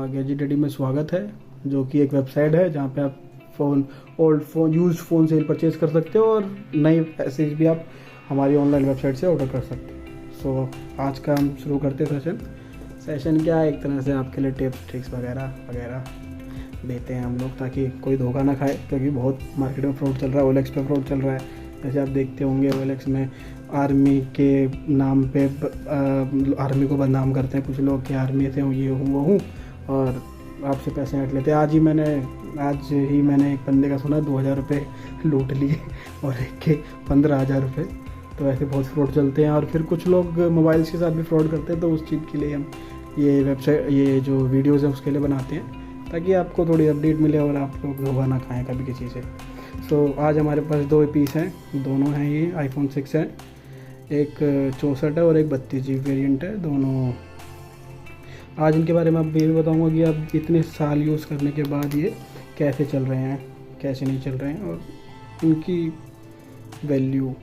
Gadget daddy में स्वागत है, जो कि एक वेबसाइट है जहाँ पे आप यूज्ड फ़ोन सेल परचेज कर सकते हो और नई पैसेज भी आप हमारी ऑनलाइन वेबसाइट से ऑर्डर कर सकते हो। सो आज का हम शुरू करते हैं सेशन क्या है, एक तरह से आपके लिए टिप्स ट्रिक्स वगैरह वगैरह देते हैं हम लोग, ताकि कोई धोखा ना खाए, क्योंकि बहुत मार्केट में फ्रॉड चल रहा है। OLX पे फ्रॉड चल रहा है। जैसे आप देखते होंगे OLX में आर्मी के नाम पे आर्मी को बदनाम करते हैं कुछ लोग कि आर्मी से हूँ, ये हूँ, वो हूँ, और आपसे पैसे हट लेते हैं। आज ही मैंने एक बंदे का सुना 2000 रुपये लूट लिए और एक के 15,000 रुपये। तो ऐसे बहुत फ्रॉड चलते हैं। और फिर कुछ लोग मोबाइल्स के साथ भी फ्रॉड करते हैं, तो उस चीज़ के लिए हम ये जो वीडियोज़ है उसके लिए बनाते हैं, ताकि आपको थोड़ी अपडेट मिले और आप लोग धोखा ना खाएँ कभी किसी से। सो आज हमारे पास 2 पीस हैं, दोनों हैं ये iPhone 6 है, एक 64 है और एक 32 GB वेरिएंट है। दोनों आज इनके बारे में आप भी बताऊंगा कि आप इतने साल यूज़ करने के बाद ये कैसे चल रहे हैं, कैसे नहीं चल रहे हैं, और इनकी वैल्यू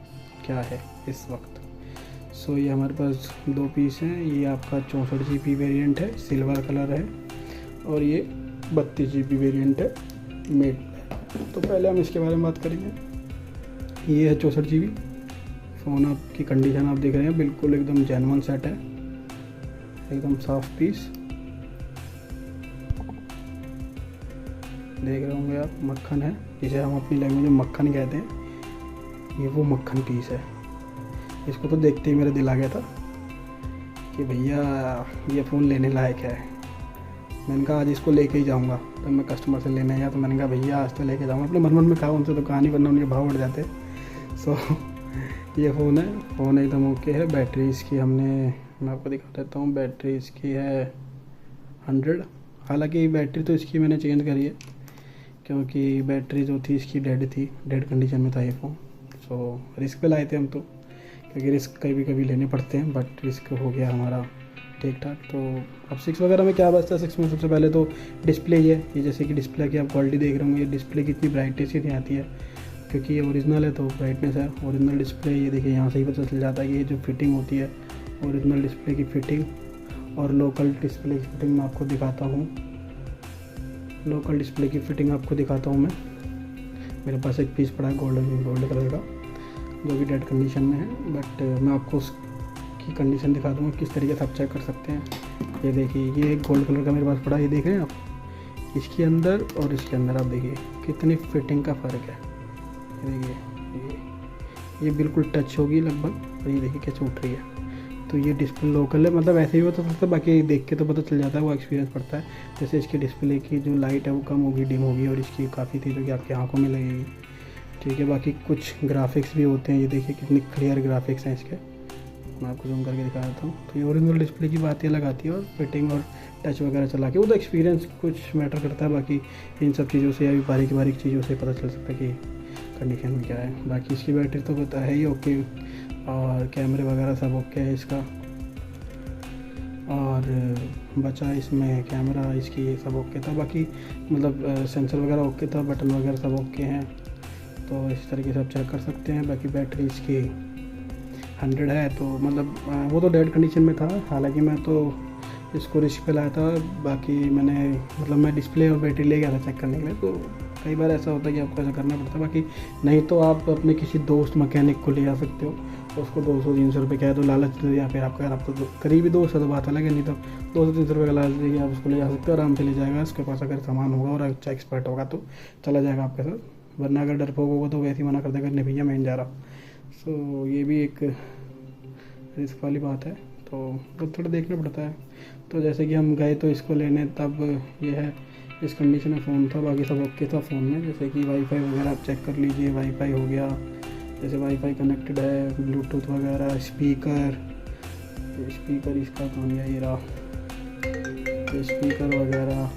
क्या है इस वक्त। सो ये हमारे पास 2 पीस हैं। ये आपका 64 GB वेरिएंट है, सिल्वर कलर है, और ये 32 GB वेरिएंट है, मेट। तो पहले हम इसके बारे में बात करेंगे। ये है 64 GB फ़ोन। आपकी कंडीशन आप देख रहे हैं, बिल्कुल एकदम जेन्युइन सेट है, एकदम साफ पीस देख रहे होंगे आप। मक्खन है, जिसे हम अपनी लैंग्वेज में मक्खन कहते हैं। ये वो मक्खन पीस है। इसको तो देखते ही मेरा दिल आ गया था कि भैया ये फ़ोन लेने लायक है। मैंने कहा आज इसको लेके ही जाऊंगा। तो मैं कस्टमर से लेने गया तो मैंने कहा भैया आज तो लेके जाऊंगा। अपने मन में कहा उनसे तो कहानी, वरना उनके भाव बढ़ जाते। सो ये फ़ोन है, फ़ोन एकदम ओके है। बैटरी इसकी मैं आपको दिखा देता हूँ। बैटरी इसकी है 100। हालांकि बैटरी तो इसकी मैंने चेंज करी है, क्योंकि बैटरी जो थी इसकी डेड कंडीशन में था ये फ़ोन। सो रिस्क पे लाए थे हम तो, क्योंकि रिस्क कभी लेने पड़ते हैं, बट रिस्क हो गया हमारा ठीक ठाक। तो अब 6 वगैरह में क्या बचता है? 6 में सबसे पहले तो डिस्प्ले ही है। ये जैसे कि डिस्प्ले की आप क्वालिटी देख रहे होंगे, ये डिस्प्ले कितनी ब्राइटनेस ही नहीं आती है, क्योंकि ये ओरिजिनल है तो ब्राइटनेस है। ओरिजिनल डिस्प्ले ये देखिए, यहाँ से ही पता चल जाता है कि ये जो फिटिंग होती है ओरिजिनल डिस्प्ले की फिटिंग और लोकल डिस्प्ले की फिटिंग मैं आपको दिखाता हूँ। लोकल डिस्प्ले की फिटिंग आपको दिखाता हूँ मैं। मेरे पास एक पीस पड़ा है गोल्ड कलर का, जो कि डेड कंडीशन में है, बट मैं आपको की कंडीशन दिखा दूँगा किस तरीके से आप चेक कर सकते हैं। ये देखिए, ये एक गोल्ड कलर का मेरे पास पड़ा है, ये देख रहे हैं आप। इसके अंदर और इसके अंदर आप देखिए कितनी फिटिंग का फ़र्क है। ये देखिए, ये बिल्कुल टच होगी लगभग, और ये देखिए कैसे उठ रही है। तो ये डिस्प्ले लोकल है, मतलब ऐसे ही होता है, बाकी देख के तो पता चल जाता है, वो एक्सपीरियंस पड़ता है। जैसे इसकी डिस्प्ले की जो लाइट है वो कम होगी, डिम होगी, और इसकी काफ़ी थी जो कि आपकी आँखों में लगेगी। ठीक है, बाकी कुछ ग्राफिक्स भी होते हैं। ये देखिए कितनी क्लियर ग्राफिक्स हैं इसके, मैं आपको जूम करके दिखा देता हूँ। तो ये ओरिजिनल डिस्प्ले की बात ही अलग आती है, और फिटिंग और टच वगैरह चला के वो तो एक्सपीरियंस कुछ मैटर करता है। बाकी इन सब चीज़ों से या बारीक चीज़ों से पता चल सकता है कि कंडीशन में क्या है। बाकी इसकी बैटरी तो पता है ही ओके, और कैमरे वगैरह सब ओके है इसका, और बचा इसमें कैमरा, इसकी सब ओके था। बाकी मतलब सेंसर वगैरह ओके था, बटन वगैरह सब ओके हैं। तो इस तरीके से आप चेक कर सकते हैं। बाकी बैटरी इसकी 100 है, तो मतलब वो तो डेड कंडीशन में था। हालांकि मैं तो इसको रिस्क पे लाया था। बाकी मैं डिस्प्ले और बैटरी ले गया था चेक करने के लिए। तो कई बार ऐसा होता है कि आपको ऐसा करना पड़ता है। बाकी नहीं तो आप अपने किसी दोस्त मैकेनिक को ले आ सकते हो, तो उसको 200-300 रुपये कह दो लालच दे, या फिर आपका तो करीबी दोस्त है तो बात अलग है, नहीं तो 200-300 रुपये का लालच देगी आप उसको ले जा सकते हो। आराम से ले जाएगा, उसके पास अगर सामान होगा और अच्छा एक्सपर्ट होगा तो चला जाएगा आपके साथ। वरना अगर डरपोक होगा तो वैसे ही मना कर देगा, नहीं भैया मैं नहीं जा रहा। सो ये भी एक रिस्क वाली बात है, तो थोड़ा देखना पड़ता है। तो जैसे कि हम गए तो इसको लेने, तब ये है इस कंडीशन में फ़ोन था। बाकी सब ओके था फ़ोन में। जैसे कि वाईफाई वगैरह आप चेक कर लीजिए, वाईफाई हो गया, जैसे वाईफाई कनेक्टेड है, ब्लूटूथ वगैरह, स्पीकर इसका कौन है, ये रहा, स्पीकर वगैरह,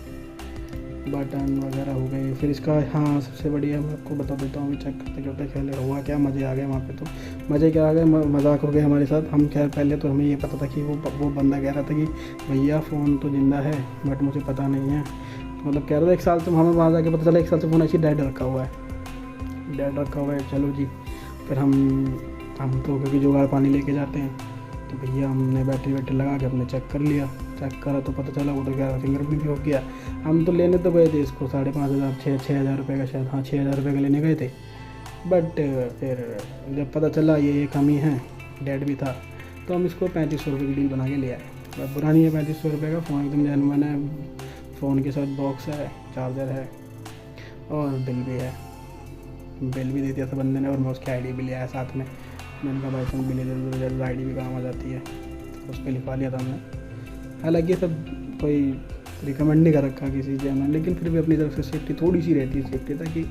बटन वगैरह हो गए। फिर इसका हाँ सबसे बढ़िया मैं आपको बता देता हूँ, चेक करते करते खेले हुआ क्या मज़े आ गए वहाँ पे। तो मज़े क्या आ गए, मजाक हो गए हमारे साथ। हम खैर पहले तो हमें ये पता था कि वो बंदा कह रहा था कि भैया फ़ोन तो ज़िंदा है, बट मुझे पता नहीं है। तो मतलब कह रहा था 1 साल से, हमें वहाँ जाके पता चला 1 साल से फ़ोन ऐसे डेड रखा हुआ है। चलो जी, फिर हम तो क्योंकि जुगाड़ पानी लेके जाते हैं, तो भैया हमने बैटरी लगा के अपने चेक कर लिया। चेक करा तो पता चला वो तो क्या फिंगरप्रिंट भी हो गया। हम तो लेने तो गए थे इसको 5,500 6 हज़ार रुपये का, शायद हाँ 6 हज़ार रुपये का लेने गए थे। बट फिर जब पता चला ये कमी है, डेड भी था, तो हम इसको 3500 रुपये की डील बना के ले आए। बट बुरा नहीं है, 3500 रुपये का फ़ोन एकदम जेन्युइन है। फ़ोन के साथ बॉक्स है, चार्जर है और बिल भी है। बिल भी दे दिया था बंदे ने और मैं उसकी आईडी भी ले आया साथ में। मैंने कहा भाई तुम बिल दे दो, आईडी भी काम आ जाती है, तो उस पर लिखवा लिया था हमने। हालांकि ये सब कोई रिकमेंड नहीं कर रखा किसी चीज़ में, लेकिन फिर भी अपनी तरफ से सेफ्टी थोड़ी सी रहती है, सेफ्टी ताकि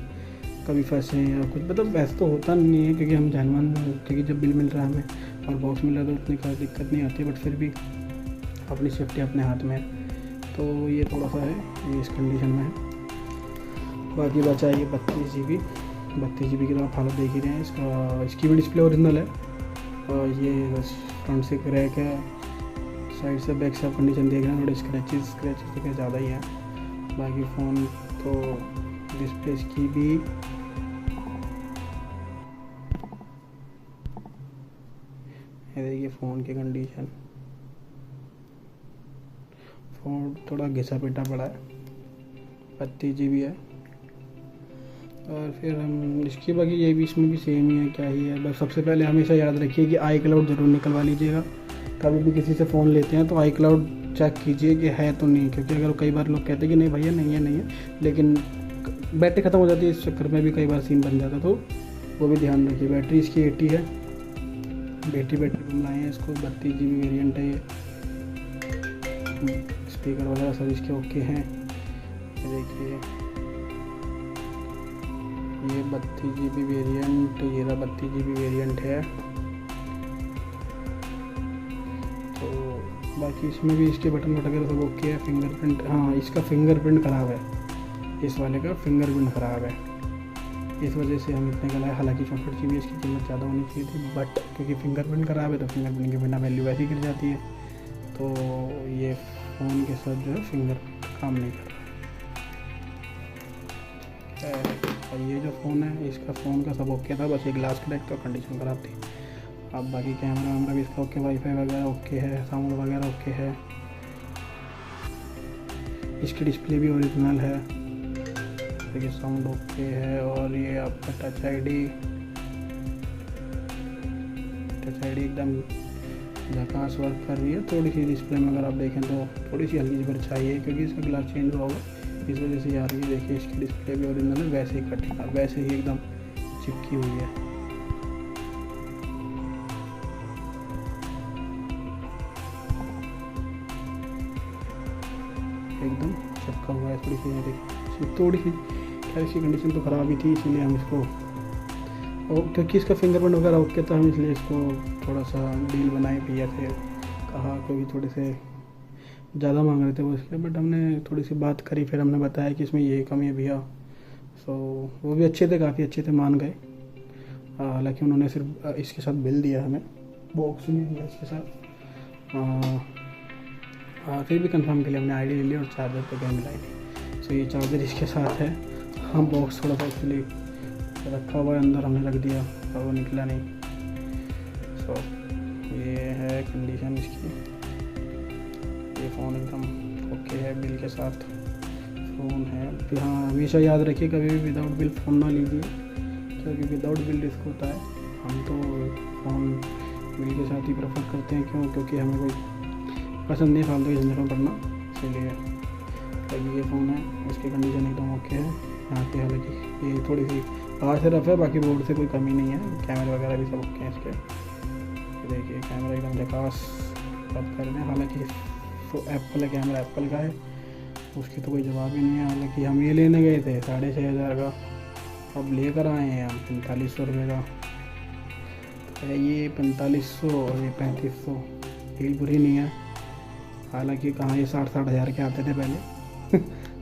कभी फंसे या कुछ, मतलब वैसे तो होता नहीं है क्योंकि हम जानवर, क्योंकि जब बिल मिल रहा है हमें और बॉक्स मिल रहा है तो उतनी कोई दिक्कत नहीं आती है। बट फिर भी अपनी सेफ्टी अपने हाथ में है, तो ये थोड़ा सा है, ये इस कंडीशन में है। बाकी बचा ये 32 GB की तरफ हालत देख ही रहे हैं। इसकी भी डिस्प्ले ओरिजिनल है और ये फ्रंट से क्रैक है, साइड से बैक से आप कंडीशन देख रहे हैं, थोड़े स्क्रैचेस तो ज़्यादा ही हैं। बाकी फ़ोन तो डिस्प्ले की भी देखिए, फ़ोन की कंडीशन, फ़ोन थोड़ा घिसा पिटा पड़ा है, 32 GB है। और फिर हम इसकी बाकी ये भी, इसमें भी सेम ही है, क्या ही है। बस सबसे पहले हमेशा याद रखिए कि iCloud ज़रूर निकलवा लीजिएगा। कभी भी किसी से फ़ोन लेते हैं तो iCloud चेक कीजिए कि है तो नहीं, क्योंकि अगर कई बार लोग कहते हैं कि नहीं भैया नहीं है, लेकिन बैटरी ख़त्म हो जाती है, इस चक्कर में भी कई बार सीन बन जाता, तो वो भी ध्यान रखिए। बैटरी इसकी 80 है, बैटरी हम लाए हैं इसको, 32 GB वेरियंट है ये। स्पीकर वगैरह सब इसके ओके हैं। ये देखिए, ये 32 GB वेरियंट, ये रहा 32 GB वेरियंट है। तो बाकी इसमें भी इसके बटन वगैरह सब ओके है। फिंगरप्रिंट, हाँ इसका फिंगरप्रिंट ख़राब है, इस वाले का फिंगरप्रिंट ख़राब है, इस वजह से हम इतने का लाए। हालांकि 64 GB इसकी कीमत ज़्यादा होनी चाहिए थी, बट क्योंकि फिंगरप्रिंट ख़राब है तो फिंगरप्रिंट के बिना वैल्यू वैसे ही गिर जाती है। तो ये फ़ोन के साथ जो है फिंगरप्रिंट काम नहीं कर रहा है। ये जो फ़ोन है, इसका फ़ोन का सब ओके था, बस ये ग्लास क्रैक का कंडीशन ख़राब थी। अब बाकी कैमरा वैमरा भी इसका ओके, वाईफाई वगैरह ओके है, साउंड वगैरह ओके है। इसकी डिस्प्ले भी ओरिजिनल है, देखिए साउंड ओके है। और ये आपका टच आईडी एकदम झकास वर्क कर रही है। थोड़ी सी डिस्प्ले में अगर आप देखें तो थोड़ी सी हल्की सी परछाई है, क्योंकि इसका ग्लास चेंज हुआ होगा, इस वजह से आ रही है। देखिए इसकी डिस्प्ले भी ओरिजिनल है, वैसे ही कटेगा, वैसे ही एकदम चिपकी हुई है। एकदम चिपका हुआ है। थोड़ी सी देखिए, थोड़ी सी खैर इसकी कंडीशन तो ख़राब ही थी, इसीलिए हम इसको, और क्योंकि इसका फिंगरप्रिंट वगैरह ओके था, हम इसलिए इसको थोड़ा सा डील बनाए भैया से, कहा क्योंकि थोड़े से ज़्यादा मांग रहे थे वो इसलिए। बट हमने थोड़ी सी बात करी, फिर हमने बताया कि इसमें ये कमी है भैया। सो वो भी अच्छे थे, काफ़ी अच्छे थे, मान गए। हालांकि उन्होंने सिर्फ इसके साथ बिल दिया, हमें बॉक्स नहीं दिया इसके साथ। फिर भी कंफर्म के लिए हमने आईडी ले ली और चार्जर पे क्या मिलाई थी। सो ये चार्जर इसके साथ है। हम बॉक्स थोड़ा सा एक्चुअली रखा हुआ है अंदर, हमने रख दिया और वो निकला नहीं। सो ये है कंडीशन इसकी। ये फ़ोन एकदम ओके है, बिल के साथ फ़ोन है। फिर हाँ हमेशा याद रखिए, कभी भी विदाउट बिल फ़ोन ना लीजिए, क्योंकि विदाउट बिल रिस्क होता है। हम तो फ़ोन बिल के साथ ही प्रेफर करते हैं, क्योंकि हमें कोई पसंद नहीं फालतू की झंझट में पड़ना, इसीलिए। बाकी ये फ़ोन है, इसकी कंडीशन एकदम ओके है। यहाँ पे हालांकि ये थोड़ी सी बाहर से रफ है, बाकी बोर्ड से कोई कमी नहीं है। कैमरे वगैरह भी सब ओके हैं इसके। देखिए कैमरा एकदम झकास बात कर रहे हैं। हालांकि तो एप्पल है, कैमरा एप्पल का है, उसकी तो कोई जवाब ही नहीं है। हालांकि हम ये लेने गए थे 6,500 का, अब लेकर आए हैं हम 4500 रुपये का। तो ये 4500 और ये 3500, डील बुरी नहीं है। हालांकि कहाँ ये 60-60 हज़ार के आते थे पहले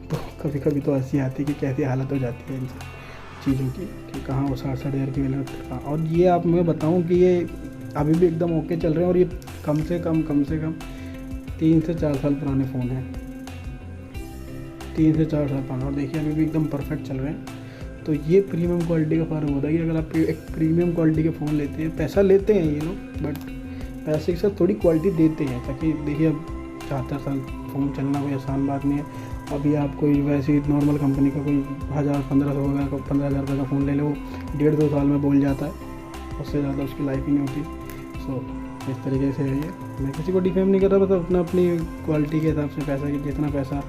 तो कभी कभी तो ऐसी आती है कि कैसी हालत हो जाती है इन चीज़ों की, कि कहाँ वो 60-60 हज़ार की मिले कहाँ। और ये आप मैं बताऊँ कि ये अभी भी एकदम ओके चल रहे हैं, और ये कम से कम 3 से 4 साल पुराने फ़ोन हैं, 3 से 4 साल पुराना। और देखिए अभी भी एकदम परफेक्ट चल रहे हैं। तो ये प्रीमियम क्वालिटी का फ़र्क होता है कि अगर आप एक प्रीमियम क्वालिटी के फ़ोन लेते हैं, पैसा लेते हैं ये लोग, बट पैसे के साथ थोड़ी क्वालिटी देते हैं, ताकि देखिए अब 4-4 साल फ़ोन चलना कोई आसान बात नहीं है। अभी आप कोई वैसी नॉर्मल कंपनी का कोई 1000-1500 का 15,000 रुपये का फ़ोन ले लो, 1.5-2 साल में बोल जाता है, उससे ज़्यादा उसकी लाइफ ही नहीं होती। सो इस तरीके से है ये। मैं किसी को डिफेम नहीं कर रहा, मतलब अपनी क्वालिटी के हिसाब से पैसा, कि जितना पैसा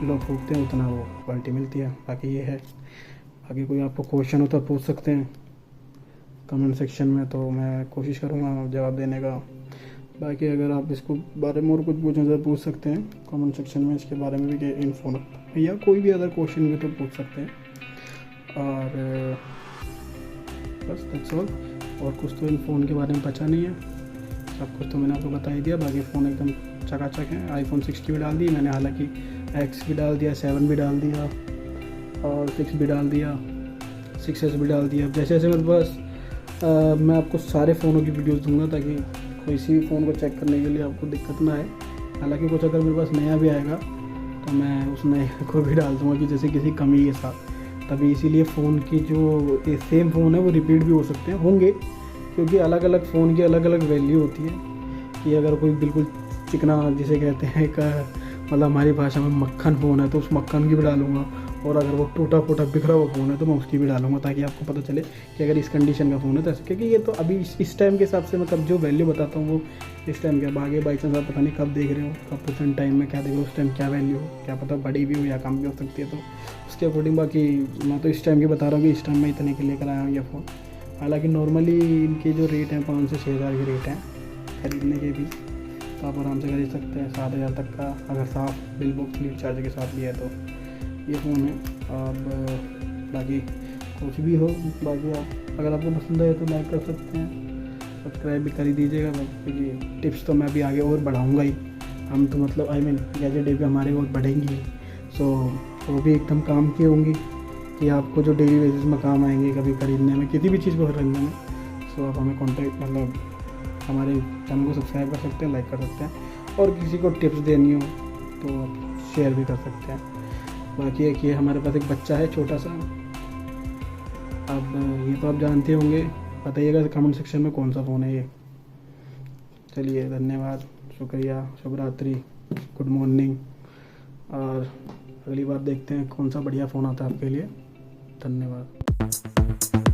लोग फूकते हैं उतना वो क्वालिटी मिलती है। बाकी ये है, बाकी कोई आपको क्वेश्चन हो तो पूछ सकते हैं कमेंट सेक्शन में, तो मैं कोशिश करूँगा जवाब देने का। बाकी अगर आप इसको बारे में और कुछ पूछना तो पूछ सकते हैं कमेंट सेक्शन में, इसके बारे में भी कि इन्फो या कोई भी अदर क्वेश्चन भी तो पूछ सकते हैं। और बस दैट्स ऑल। और कुछ तो इन फ़ोन के बारे में बचा नहीं है, सब कुछ तो मैंने आपको बता ही दिया। बाकी फ़ोन एकदम चकाचक है। आईफोन 60 भी डाल दी मैंने, हालांकि X भी डाल दिया, 7 भी डाल दिया और 6 भी डाल दिया, 6S भी डाल दिया। जैसे जैसे मेरे पास मैं आपको सारे फ़ोनों की वीडियोस दूंगा ताकि किसी भी फ़ोन को चेक करने के लिए आपको दिक्कत ना आए। हालांकि कुछ अगर मेरे पास नया भी आएगा तो मैं उस नए को भी डाल दूँगा कि जैसे किसी कमी के साथ। तभी इसीलिए फ़ोन की जो सेम फ़ोन है वो रिपीट भी हो सकते हैं होंगे, क्योंकि अलग अलग फ़ोन की अलग अलग वैल्यू होती है। कि अगर कोई बिल्कुल चिकना जिसे कहते हैं का मतलब हमारी भाषा में मक्खन फ़ोन है तो उस मक्खन की भी डालूँगा, और अगर वो टूटा फूटा बिखरा हुआ फ़ोन है तो मैं उसकी भी डालूँगा, ताकि आपको पता चले कि अगर इस कंडीशन का फ़ोन है तो ऐसे। क्योंकि ये तो अभी इस टाइम के हिसाब से मैं कब जो वैल्यू बताता हूँ वो इस टाइम के, आगे बाई चांस आप पता नहीं कब देख रहे हो, कब प्रेजेंट टाइम में क्या देख रहे हो, उस टाइम क्या वैल्यू हो, क्या पता बड़ी भी हो या कम भी हो सकती है। तो उसके अकॉर्डिंग बाकी मैं तो इस टाइम की बता रहा हूँ कि इस टाइम में इतने के लेकर आया हूँ ये फ़ोन। हालाँकि नॉर्मली इनके जो रेट हैं 5 से 6 हज़ार के रेट हैं खरीदने के भी, तो आप आराम से खरीद सकते हैं 7,000 तक का, अगर साफ बिल बुक फ्लिप चार्ज के साथ लिया है तो ये फ़ोन है। अब बाकी कुछ भी हो, बाकी आप अगर आपको पसंद आए तो लाइक कर सकते हैं, सब्सक्राइब भी कर ही दीजिएगा, क्योंकि टिप्स तो मैं अभी आगे और बढ़ाऊँगा ही। हम तो मतलब गैजेट डे पे हमारे और बढ़ेंगी, सो वो भी एकदम काम की होंगी कि आपको जो डेली बेसिस में काम आएंगे कभी खरीदने में, किसी भी चीज़ को खरीदने में। सो आप हमें कॉन्टैक्ट मतलब हमारे चैनल को सब्सक्राइब कर सकते हैं, लाइक कर सकते हैं, और किसी को टिप्स देनी हो तो आप शेयर भी कर सकते हैं। बाकी है कि हमारे पास एक बच्चा है छोटा सा, अब ये तो आप जानते होंगे, बताइएगा कमेंट सेक्शन में कौन सा फ़ोन है ये। चलिए धन्यवाद, शुक्रिया, शुभ रात्रि, गुड मॉर्निंग, और अगली बार देखते हैं कौन सा बढ़िया फ़ोन आता है आपके लिए। धन्यवाद।